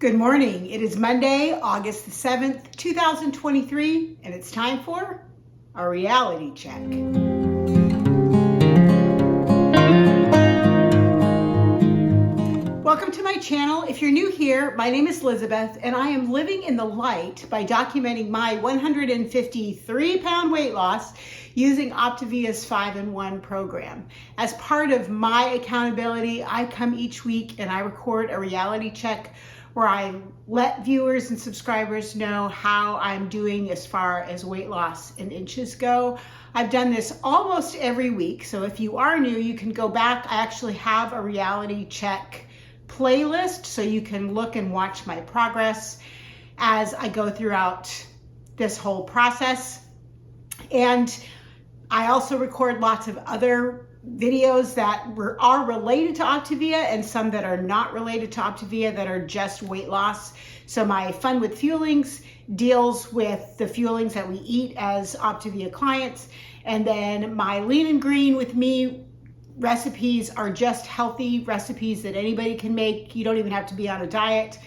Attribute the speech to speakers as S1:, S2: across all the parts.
S1: Good morning. It is Monday, August the 7th, 2023, and it's time for a reality check. Welcome to my channel. If you're new here, my name is Lizabeth, and I am living in the light by documenting my 153-pound weight loss using Optavia's 5-in-1 program. As part of my accountability, I come each week and I record a reality check where I let viewers and subscribers know how I'm doing as far as weight loss in inches go. I've done this almost every week, so if you are new, you can go back. I actually have a reality check playlist, so you can look and watch my progress as I go throughout this whole process. And I also record lots of other videos that are related to Optavia and some that are not related to Optavia that are just weight loss. So my Fun with Fuelings deals with the fuelings that we eat as Optavia clients. And then my Lean and Green with Me recipes are just healthy recipes that anybody can make. You don't even have to be on a diet.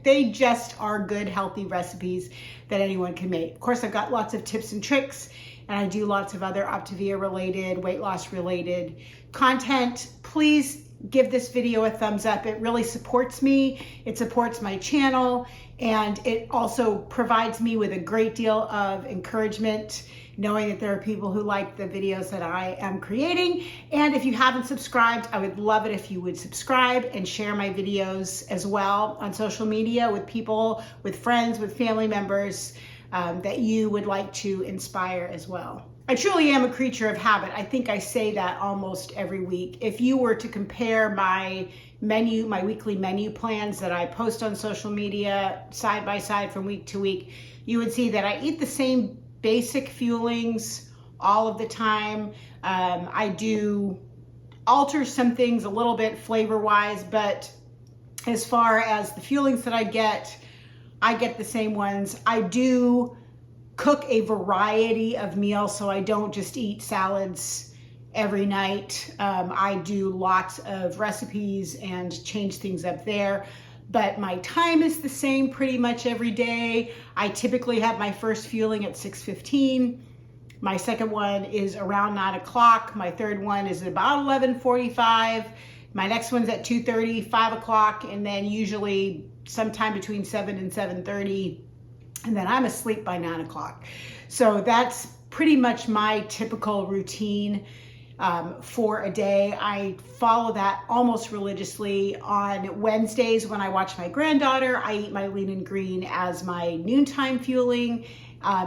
S1: They just are good, healthy recipes that anyone can make. Of course, I've got lots of tips and tricks, and I do lots of other Optavia related, weight loss related content. Please give this video a thumbs up. It really supports me. It supports my channel, and it also provides me with a great deal of encouragement, knowing that there are people who like the videos that I am creating. And if you haven't subscribed, I would love it if you would subscribe and share my videos as well on social media with people, with friends, with family members that you would like to inspire as well. I truly am a creature of habit. I think I say that almost every week. If you were to compare my menu, my weekly menu plans that I post on social media side by side from week to week, you would see that I eat the same basic fuelings all of the time. I do alter some things a little bit flavor-wise, but as far as the fuelings that I get the same ones. I do cook a variety of meals, so I don't just eat salads every night. I do lots of recipes and change things up there, but my time is the same pretty much every day. I typically have my first fueling at 6:15. My second one is around 9 o'clock. My third one is about 11:45. My next one's at 2:30, 5 o'clock, and then usually sometime between 7 and 7:30, and then I'm asleep by 9 o'clock. So that's pretty much my typical routine for a day. I follow that almost religiously. On Wednesdays when I watch my granddaughter, I eat my Lean and Green as my noontime fueling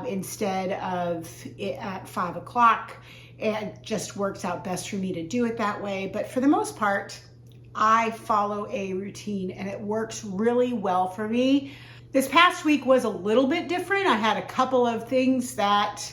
S1: instead of at 5 o'clock. It just works out best for me to do it that way. But for the most part, I follow a routine and it works really well for me. This past week was a little bit different. I had a couple of things that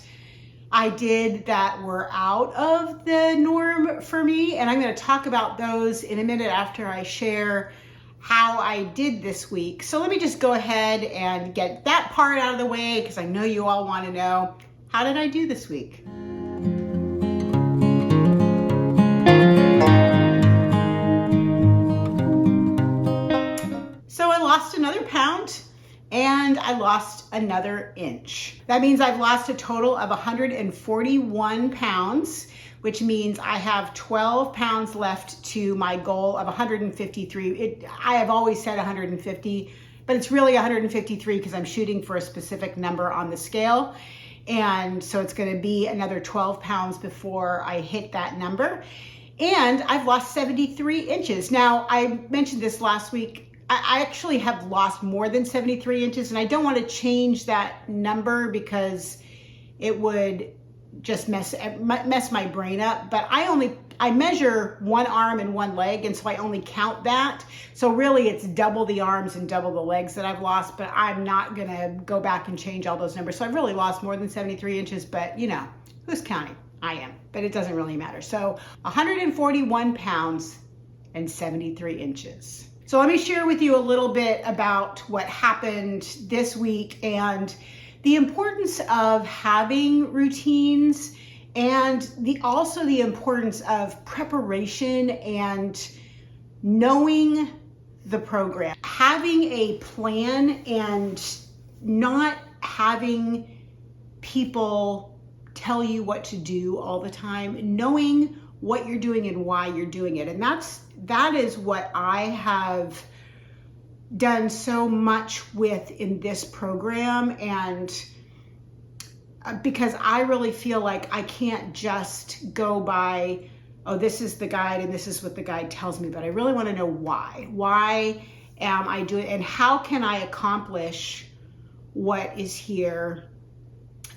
S1: I did that were out of the norm for me, and I'm going to talk about those in a minute after I share how I did this week. So let me just go ahead and get that part out of the way because I know you all want to know, how did I do this week? So I lost another pound and I lost another inch. That means I've lost a total of 141 pounds, which means I have 12 pounds left to my goal of 153. I have always said 150, but it's really 153 because I'm shooting for a specific number on the scale. And so it's going to be another 12 pounds before I hit that number. And I've lost 73 inches. Now, I mentioned this last week. I actually have lost more than 73 inches, and I don't want to change that number because it would just mess my brain up. But I measure one arm and one leg, and so I only count that. So really it's double the arms and double the legs that I've lost, but I'm not going to go back and change all those numbers. So I've really lost more than 73 inches, but you know, who's counting? I am, but it doesn't really matter. So 141 pounds and 73 inches. So let me share with you a little bit about what happened this week and the importance of having routines and also the importance of preparation and knowing the program. Having a plan and not having people tell you what to do all the time, knowing what you're doing and why you're doing it. And that is what I have done so much with in this program. And because I really feel like I can't just go by, oh, this is the guide and this is what the guide tells me, but I really want to know why. Why am I doing, and how can I accomplish what is here?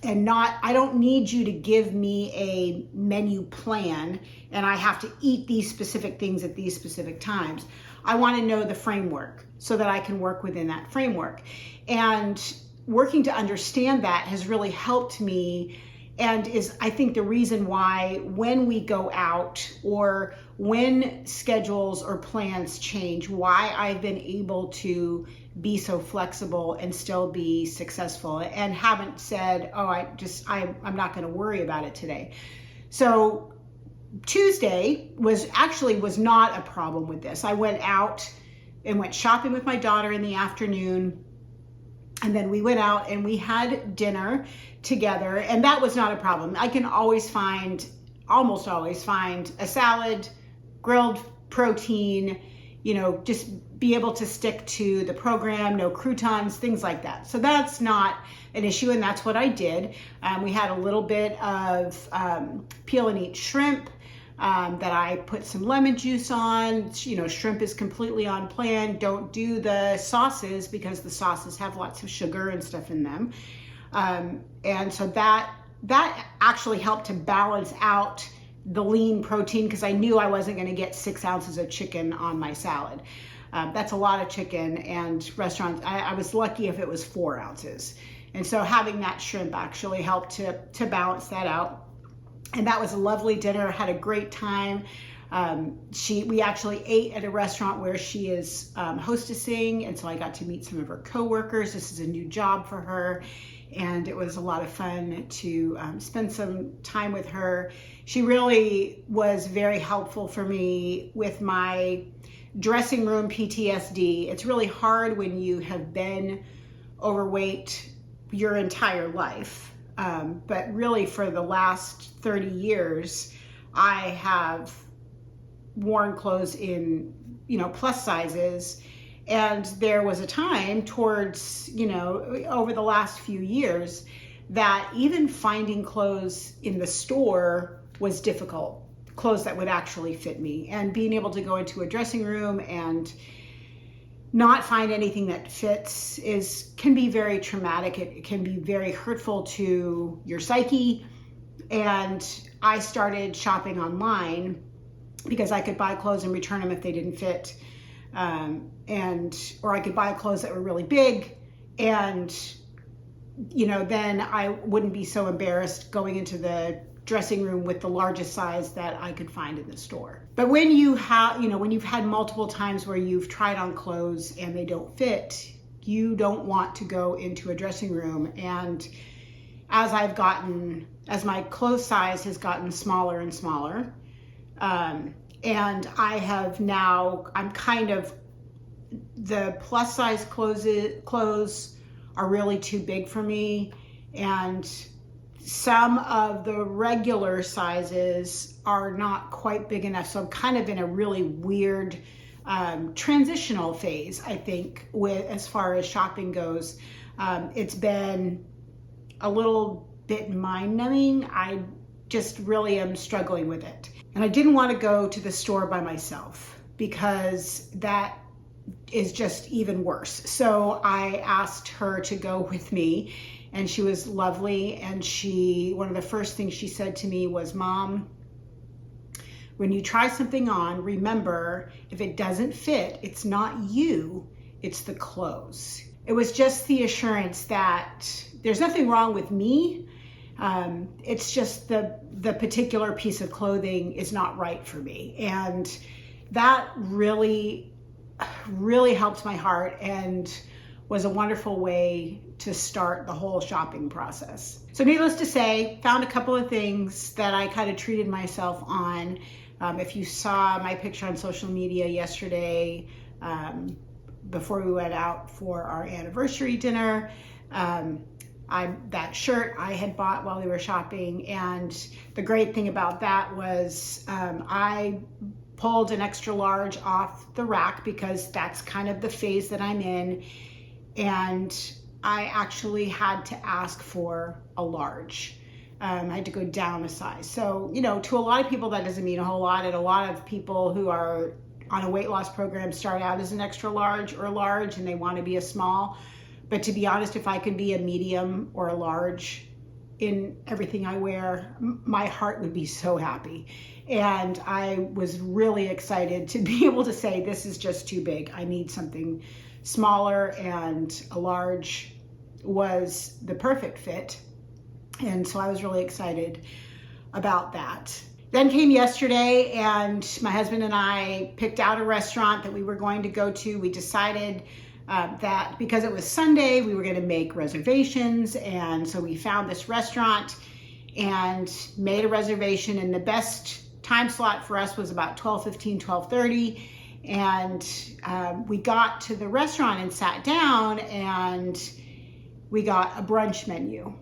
S1: And I don't need you to give me a menu plan and I have to eat these specific things at these specific times. I want to know the framework so that I can work within that framework. And working to understand that has really helped me, and is, I think, the reason why when we go out or when schedules or plans change, why I've been able to be so flexible and still be successful and haven't said, oh, I'm not going to worry about it today. So Tuesday was not a problem with this. I went out and went shopping with my daughter in the afternoon. And then we went out and we had dinner together, and that was not a problem. I can almost always find a salad, grilled protein, just be able to stick to the program, no croutons, things like that. So that's not an issue, and that's what I did. We had a little bit of peel and eat shrimp that I put some lemon juice on. Shrimp is completely on plan. Don't do the sauces because the sauces have lots of sugar and stuff in them. And so that actually helped to balance out the lean protein, because I knew I wasn't going to get 6 ounces of chicken on my salad. That's a lot of chicken, and restaurants, I was lucky if it was 4 ounces. And so having that shrimp actually helped to balance that out. And that was a lovely dinner. Had a great time. We actually ate at a restaurant where she is hostessing, and so I got to meet some of her coworkers. This is a new job for her, and it was a lot of fun to spend some time with her. She really was very helpful for me with my dressing room PTSD. It's really hard when you have been overweight your entire life. But really for the last 30 years, I have worn clothes in, plus sizes. And there was a time towards, over the last few years, that even finding clothes in the store was difficult, clothes that would actually fit me. And being able to go into a dressing room and not find anything that fits can be very traumatic. It can be very hurtful to your psyche. And I started shopping online because I could buy clothes and return them if they didn't fit. Or I could buy clothes that were really big, and then I wouldn't be so embarrassed going into the dressing room with the largest size that I could find in the store. But when you've had multiple times where you've tried on clothes and they don't fit, you don't want to go into a dressing room. And as my clothes size has gotten smaller and smaller, and I'm kind of, the plus size clothes are really too big for me, and some of the regular sizes are not quite big enough. So I'm kind of in a really weird transitional phase, I think, as far as shopping goes. It's been a little bit mind-numbing. I just really am struggling with it. And I didn't want to go to the store by myself because that is just even worse. So I asked her to go with me, and she was lovely. And one of the first things she said to me was, "Mom, when you try something on, remember, if it doesn't fit, it's not you, it's the clothes." It was just the assurance that there's nothing wrong with me. It's just the particular piece of clothing is not right for me. And that really, really helped my heart and was a wonderful way to start the whole shopping process. So needless to say, found a couple of things that I kind of treated myself on. If you saw my picture on social media yesterday, before we went out for our anniversary dinner. That shirt I had bought while we were shopping, and the great thing about that was I pulled an extra large off the rack because that's kind of the phase that I'm in, and I actually had to ask for a large. I had to go down a size. So, to a lot of people that doesn't mean a whole lot, and a lot of people who are on a weight loss program start out as an extra large or a large and they want to be a small. But to be honest, if I could be a medium or a large in everything I wear, my heart would be so happy. And I was really excited to be able to say, this is just too big. I need something smaller, and a large was the perfect fit. And so I was really excited about that. Then came yesterday, and my husband and I picked out a restaurant that we were going to go to. We decided that because it was Sunday, we were going to make reservations. And so we found this restaurant and made a reservation. And the best time slot for us was about 12:15, 12:30. And we got to the restaurant and sat down, and we got a brunch menu.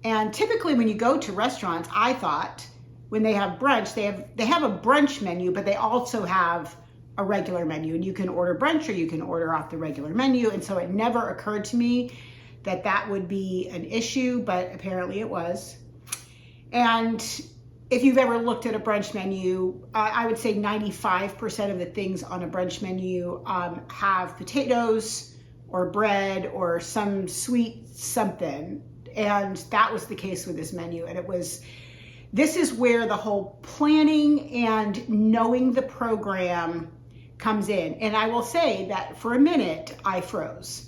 S1: And typically when you go to restaurants, I thought when they have brunch, they have a brunch menu, but they also have a regular menu, and you can order brunch or you can order off the regular menu. And so it never occurred to me that that would be an issue, but apparently it was. And if you've ever looked at a brunch menu, I would say 95% of the things on a brunch menu have potatoes or bread or some sweet something. And that was the case with this menu. And this is where the whole planning and knowing the program comes in. And I will say that for a minute, I froze.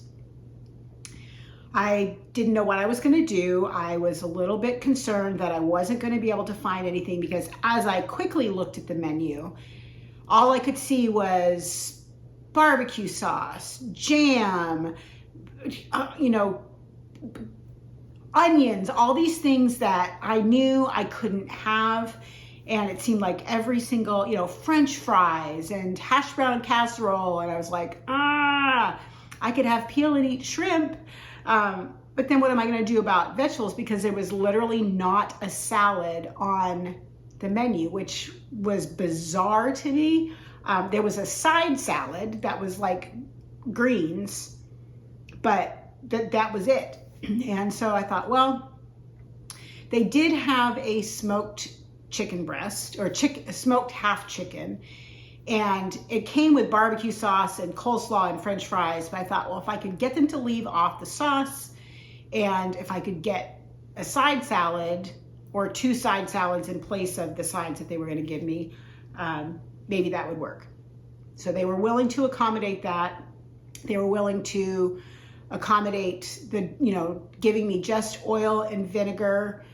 S1: I didn't know what I was going to do. I was a little bit concerned that I wasn't going to be able to find anything, because as I quickly looked at the menu, all I could see was barbecue sauce, jam, onions, all these things that I knew I couldn't have. And it seemed like every single, French fries and hash brown casserole. And I was like, I could have peel and eat shrimp. But then what am I going to do about vegetables? Because there was literally not a salad on the menu, which was bizarre to me. There was a side salad that was like greens, but that was it. And so I thought, well, they did have a smoked chicken breast, or smoked half chicken, and it came with barbecue sauce and coleslaw and French fries. But I thought, well, if I could get them to leave off the sauce, and if I could get a side salad or 2 side salads in place of the sides that they were going to give me, maybe that would work. So they were willing to accommodate that. They were willing to accommodate giving me just oil and vinegar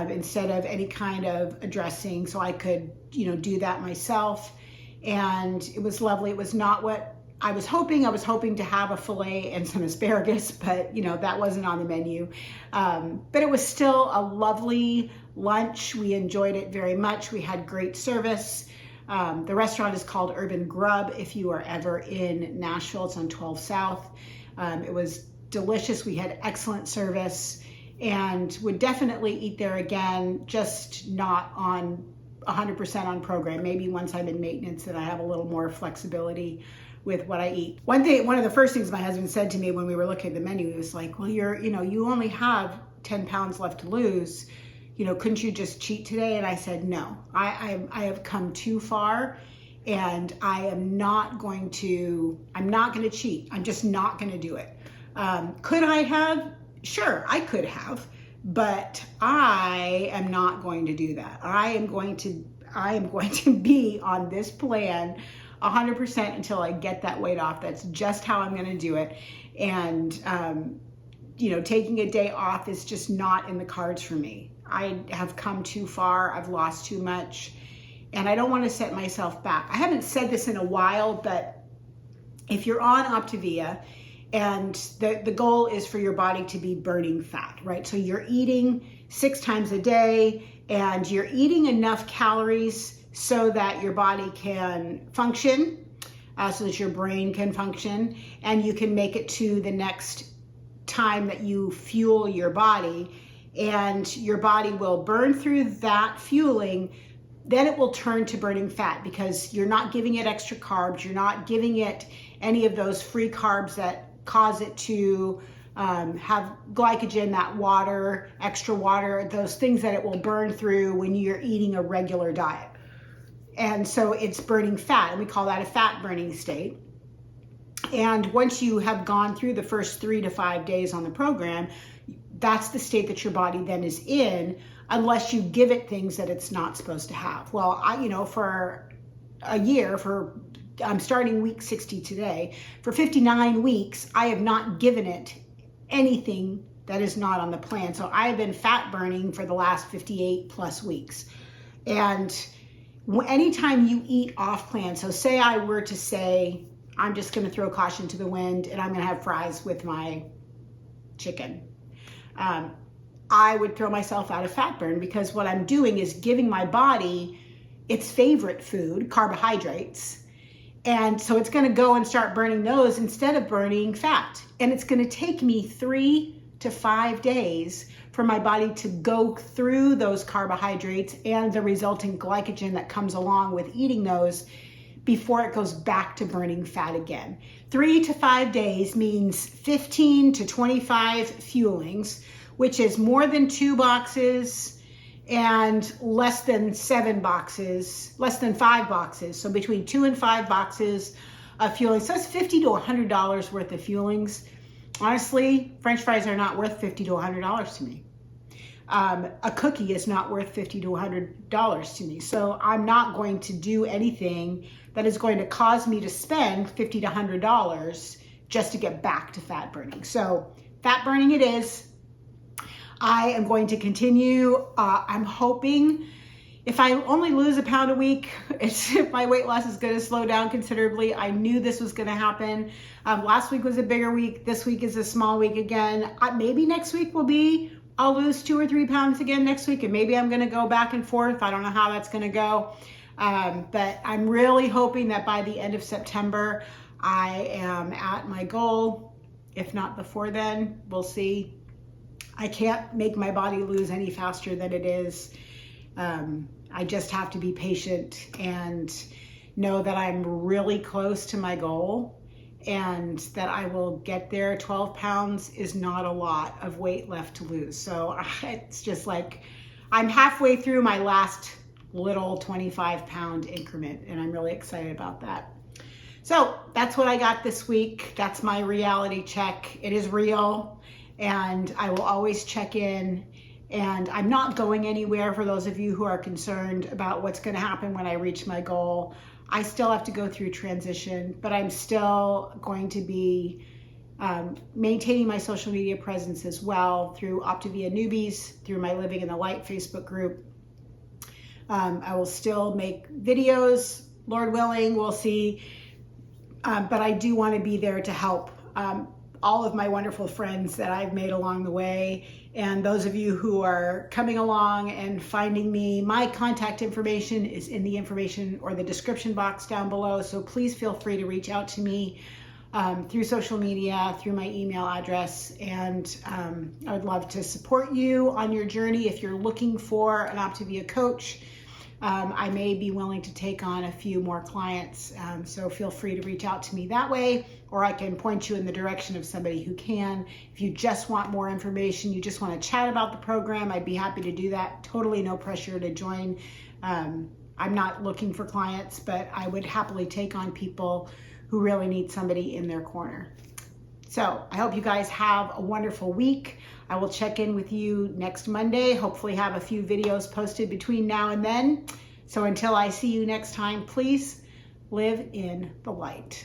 S1: instead of any kind of a dressing, so I could, do that myself. And it was lovely. It was not what I was hoping. I was hoping to have a filet and some asparagus, but that wasn't on the menu. But it was still a lovely lunch. We enjoyed it very much. We had great service. The restaurant is called Urban Grub. If you are ever in Nashville, it's on 12 South. It was delicious. We had excellent service and would definitely eat there again, just not on 100% on program. Maybe once I'm in maintenance and I have a little more flexibility with what I eat. One of the first things my husband said to me when we were looking at the menu, he was like, well, you only have 10 pounds left to lose. Couldn't you just cheat today? And I said, no, I have come too far, and I'm not going to cheat. I'm just not going to do it. Could I have? Sure, I could have, but I am not going to do that. I am going to be on this plan 100% until I get that weight off. That's just how I'm going to do it. And, taking a day off is just not in the cards for me. I have come too far. I've lost too much, and I don't want to set myself back. I haven't said this in a while, but if you're on Optavia, and the goal is for your body to be burning fat, right? So you're eating 6 times a day, and you're eating enough calories so that your body can function. so that your brain can function, and you can make it to the next time that you fuel your body, and your body will burn through that fueling. Then it will turn to burning fat because you're not giving it extra carbs. You're not giving it any of those free carbs that cause it to have glycogen, that water, extra water, those things that it will burn through when you're eating a regular diet. And so it's burning fat, and we call that a fat burning state. And once you have gone through the first 3 to 5 days on the program, that's the state that your body then is in, unless you give it things that it's not supposed to have. Well, for a year, I'm starting week 60 today. For 59 weeks, I have not given it anything that is not on the plan. So I have been fat burning for the last 58 plus weeks. And anytime you eat off plan, so say I were to say, I'm just going to throw caution to the wind and I'm going to have fries with my chicken, I would throw myself out of fat burn, because what I'm doing is giving my body its favorite food, carbohydrates. And so it's going to go and start burning those instead of burning fat. And it's going to take me 3 to 5 days for my body to go through those carbohydrates and the resulting glycogen that comes along with eating those before it goes back to burning fat again. 3 to 5 days means 15 to 25 fuelings, which is more than 2 boxes and less than 7 boxes, less than 5 boxes. So between 2 and 5 boxes of fueling. So it's $50 to $100 worth of fuelings. Honestly, French fries are not worth $50 to $100 to me. A cookie is not worth $50 to $100 to me. So I'm not going to do anything that is going to cause me to spend $50 to $100 just to get back to fat burning. So fat burning it is. I am going to continue. I'm hoping if I only lose a pound a week, my weight loss is going to slow down considerably. I knew this was going to happen. Last week was a bigger week. This week is a small week again. Maybe next week I'll lose 2 or 3 pounds again next week, and maybe I'm going to go back and forth. I don't know how that's going to go. But I'm really hoping that by the end of September, I am at my goal. If not before then, we'll see. I can't make my body lose any faster than it is. I just have to be patient and know that I'm really close to my goal and that I will get there. 12 pounds is not a lot of weight left to lose. So it's just like I'm halfway through my last little 25-pound increment, and I'm really excited about that. So that's what I got this week. That's my reality check. It is real, and I will always check in. And I'm not going anywhere for those of you who are concerned about what's going to happen when I reach my goal. I still have to go through transition, but I'm still going to be maintaining my social media presence as well through Optavia Newbies, through my Living in the Light Facebook group. I will still make videos, Lord willing, we'll see. But I do want to be there to help all of my wonderful friends that I've made along the way. And those of you who are coming along and finding me, my contact information is in the information or the description box down below. So please feel free to reach out to me through social media, through my email address. And I would love to support you on your journey. If you're looking for an Optavia coach, I may be willing to take on a few more clients. So feel free to reach out to me that way, or I can point you in the direction of somebody who can. If you just want more information, you just want to chat about the program, I'd be happy to do that. Totally no pressure to join. I'm not looking for clients, but I would happily take on people who really need somebody in their corner. So I hope you guys have a wonderful week. I will check in with you next Monday, hopefully have a few videos posted between now and then. So until I see you next time, please live in the light.